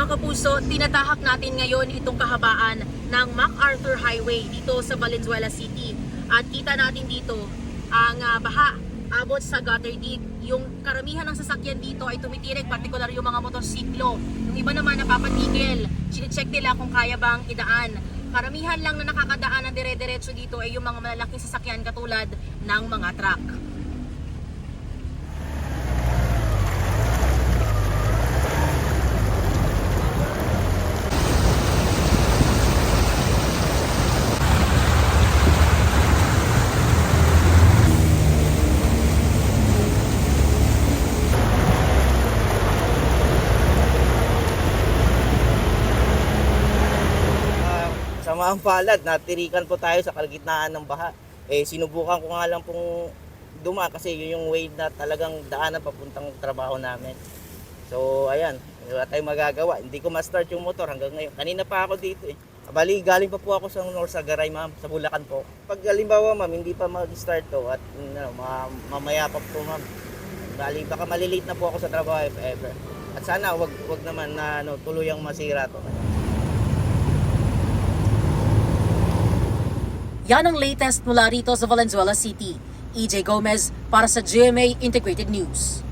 Mga kapuso, tinatahak natin ngayon itong kahabaan ng MacArthur Highway dito sa Valenzuela City. At kita natin dito ang baha abot sa gutter deep. Yung karamihan ng sasakyan dito ay tumitirik, partikular yung mga motorsiklo. Yung iba naman napapatigil, sinecheck nila kung kaya bang idaan. Karamihan lang na nakakadaan ng dire-diretso dito ay yung mga malalaking sasakyan katulad ng mga truck. Sa mga palad, natirikan po tayo sa kalagitnaan ng baha. Sinubukan ko nga lang pong dumaan kasi yun yung way na talagang daanan papuntang trabaho namin. So ayan, wala tayong magagawa. Hindi ko ma-start yung motor hanggang ngayon. Kanina pa ako dito eh. Bali, galing pa po ako sa Norsagaray, ma'am, sa Bulacan po. Pag halimbawa, ma'am, hindi pa mag-start to at mamaya pa po, ma'am. Bali, baka malilate na po ako sa trabaho if ever. At sana wag naman na tuluyang masira to. Yan ang latest mula rito sa Valenzuela City. EJ Gomez para sa GMA Integrated News.